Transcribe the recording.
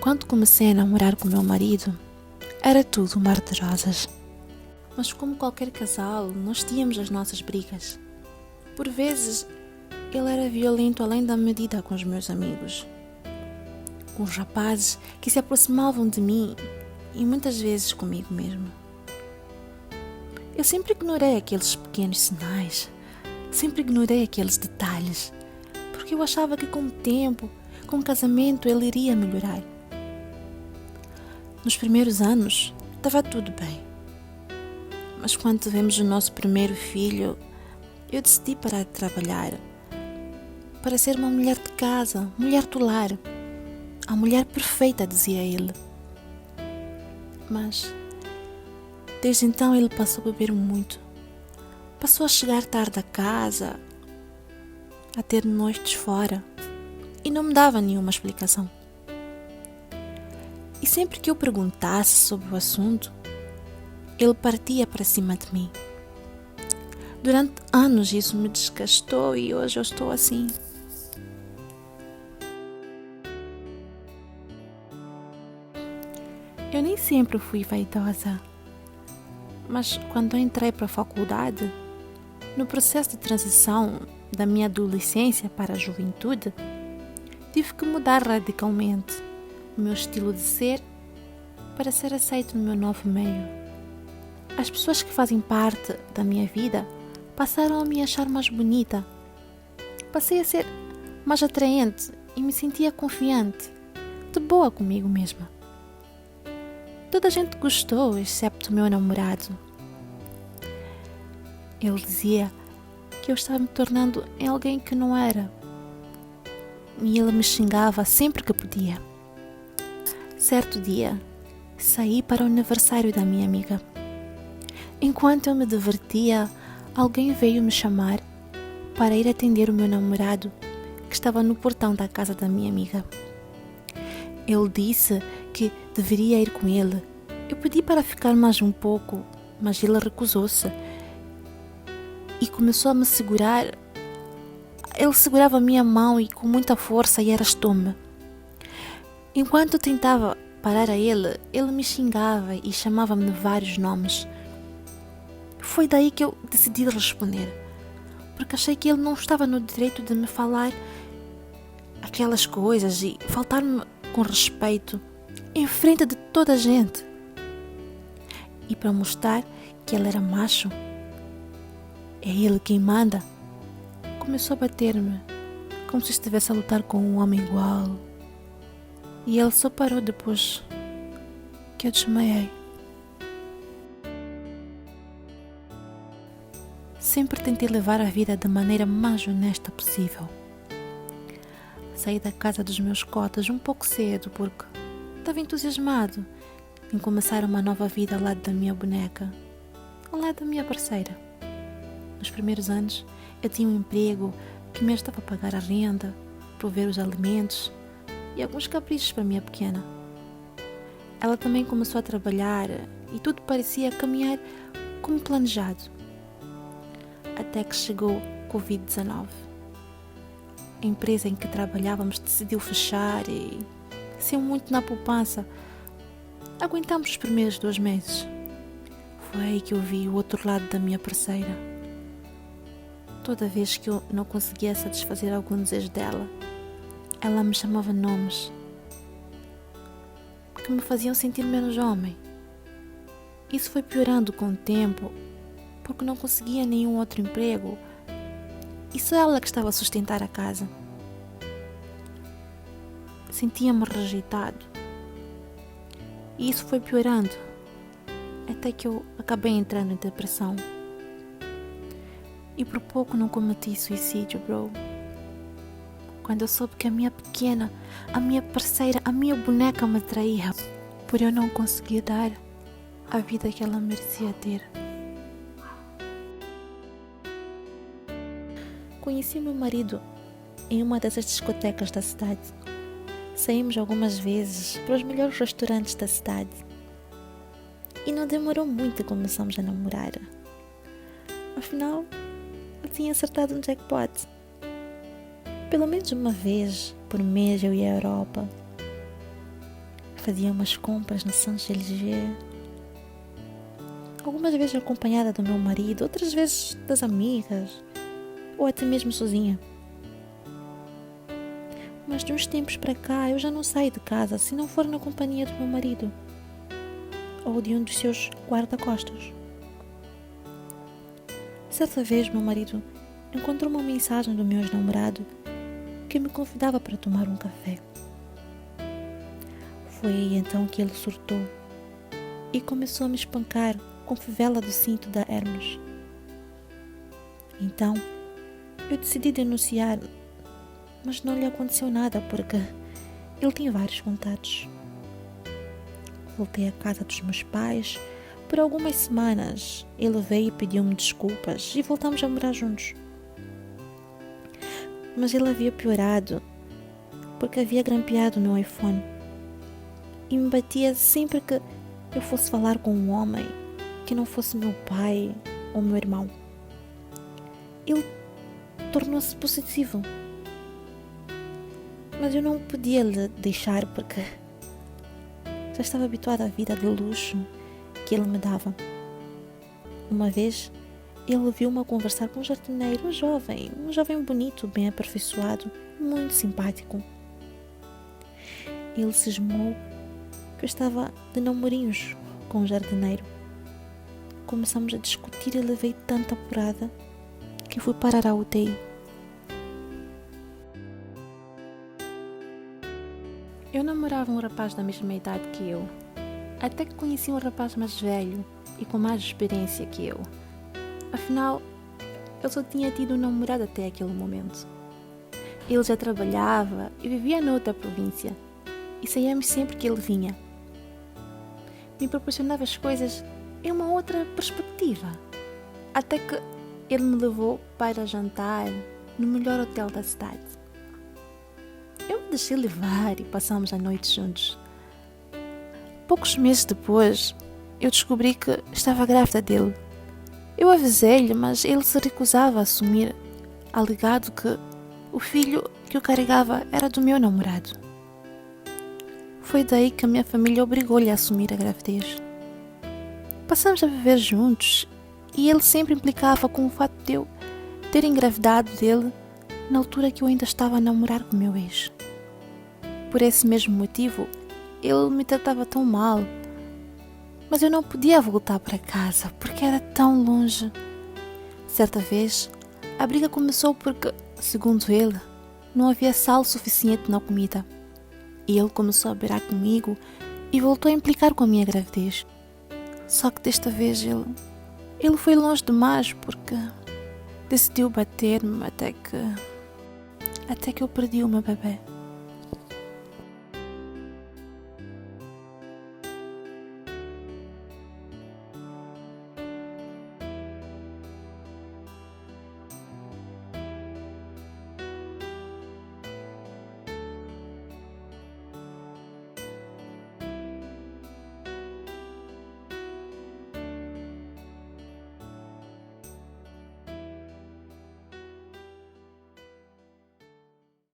Quando comecei a namorar com meu marido, era tudo um mar de rosas. Mas como qualquer casal, nós tínhamos as nossas brigas. Por vezes, ele era violento além da medida com os meus amigos, com os rapazes que se aproximavam de mim e muitas vezes comigo mesmo. Eu sempre ignorei aqueles pequenos sinais, sempre ignorei aqueles detalhes, porque eu achava que com o tempo, com o casamento, ele iria melhorar. Nos primeiros anos, estava tudo bem. Mas quando tivemos o nosso primeiro filho, eu decidi parar de trabalhar para ser uma mulher de casa, mulher do lar. A mulher perfeita, dizia ele. Mas, desde então, ele passou a beber muito. Passou a chegar tarde a casa, a ter noites fora, e não me dava nenhuma explicação. E sempre que eu perguntasse sobre o assunto, ele partia para cima de mim. Durante anos isso me desgastou e hoje eu estou assim. Eu nem sempre fui vaidosa, mas quando entrei para a faculdade, no processo de transição da minha adolescência para a juventude, tive que mudar radicalmente o meu estilo de ser para ser aceito no meu novo meio. As pessoas que fazem parte da minha vida passaram a me achar mais bonita. Passei a ser mais atraente e me sentia confiante, de boa comigo mesma. Toda a gente gostou, excepto o meu namorado. Ele dizia que eu estava me tornando em alguém que não era. E ele me xingava sempre que podia. Certo dia, saí para o aniversário da minha amiga. Enquanto eu me divertia, alguém veio me chamar para ir atender o meu namorado, que estava no portão da casa da minha amiga. Ele disse que deveria ir com ele. Eu pedi para ficar mais um pouco, mas ele recusou-se e começou a me segurar. Ele segurava a minha mão e com muita força e arrastou-me. Enquanto eu tentava parar a ele, ele me xingava e chamava-me de vários nomes. Foi daí que eu decidi responder, porque achei que ele não estava no direito de me falar aquelas coisas e faltar-me com respeito em frente de toda a gente. E para mostrar que ele era macho, é ele quem manda, começou a bater-me, como se estivesse a lutar com um homem igual. E ele só parou depois que eu desmaiei. Sempre tentei levar a vida da maneira mais honesta possível. Saí da casa dos meus cotas um pouco cedo porque estava entusiasmado em começar uma nova vida ao lado da minha boneca, ao lado da minha parceira. Nos primeiros anos, eu tinha um emprego que me ajudava a pagar a renda, prover os alimentos e alguns caprichos para a minha pequena. Ela também começou a trabalhar e tudo parecia caminhar como planejado. Até que chegou o Covid-19. A empresa em que trabalhávamos decidiu fechar e, sem muito na poupança, aguentamos os primeiros 2 meses. Foi aí que eu vi o outro lado da minha parceira. Toda vez que eu não conseguia satisfazer algum desejo dela, ela me chamava nomes que me faziam sentir menos homem. Isso foi piorando com o tempo, porque não conseguia nenhum outro emprego e só ela que estava a sustentar a casa. Sentia-me rejeitado e isso foi piorando até que eu acabei entrando em depressão e por pouco não cometi suicídio, bro. Quando eu soube que a minha pequena, a minha parceira, a minha boneca me traía por eu não conseguir dar a vida que ela merecia ter. Conheci meu marido em uma dessas discotecas da cidade. Saímos algumas vezes para os melhores restaurantes da cidade. E não demorou muito e começamos a namorar. Afinal, eu tinha acertado um jackpot. Pelo menos uma vez por mês eu ia à Europa. fazia umas compras na Saint-Gelger, algumas vezes acompanhada do meu marido, outras vezes das amigas, ou até mesmo sozinha. Mas de uns tempos para cá eu já não saio de casa se não for na companhia do meu marido ou de um dos seus guarda-costas. Certa vez meu marido encontrou uma mensagem do meu ex-namorado que me convidava para tomar um café. Foi aí então que ele surtou e começou a me espancar com a fivela do cinto da Hermes. Então eu decidi denunciar, mas não lhe aconteceu nada porque ele tinha vários contatos. Voltei à casa dos meus pais. Por algumas semanas ele veio e pediu-me desculpas e voltamos a morar juntos. Mas ele havia piorado porque havia grampeado o meu iPhone e me batia sempre que eu fosse falar com um homem que não fosse meu pai ou meu irmão. Ele tornou-se possessivo, mas eu não podia lhe deixar porque já estava habituada à vida de luxo que ele me dava. Uma vez ele viu-me a conversar com um jardineiro, um jovem bonito, bem aperfeiçoado, muito simpático. Ele cismou que eu estava de namorinhos com o jardineiro. Começamos a discutir e levei tanta porrada que fui parar à UTI. Eu namorava um rapaz da mesma idade que eu, até que conheci um rapaz mais velho e com mais experiência que eu. Afinal, eu só tinha tido um namorado até aquele momento. Ele já trabalhava e vivia noutra província e saíamos sempre que ele vinha. Me proporcionava as coisas em uma outra perspectiva, até que ele me levou para jantar no melhor hotel da cidade. Eu me deixei levar e passamos a noite juntos. Poucos meses depois, eu descobri que estava grávida dele. Eu avisei-lhe, mas ele se recusava a assumir, alegando que o filho que eu carregava era do meu namorado. Foi daí que a minha família obrigou-lhe a assumir a gravidez. Passamos a viver juntos e ele sempre implicava com o fato de eu ter engravidado dele na altura que eu ainda estava a namorar com o meu ex. Por esse mesmo motivo, ele me tratava tão mal, mas eu não podia voltar para casa porque era tão longe. Certa vez, a briga começou porque, segundo ele, não havia sal suficiente na comida. E ele começou a beirar comigo e voltou a implicar com a minha gravidez. Só que desta vez ele foi longe demais porque decidiu bater-me até que eu perdi o meu bebê.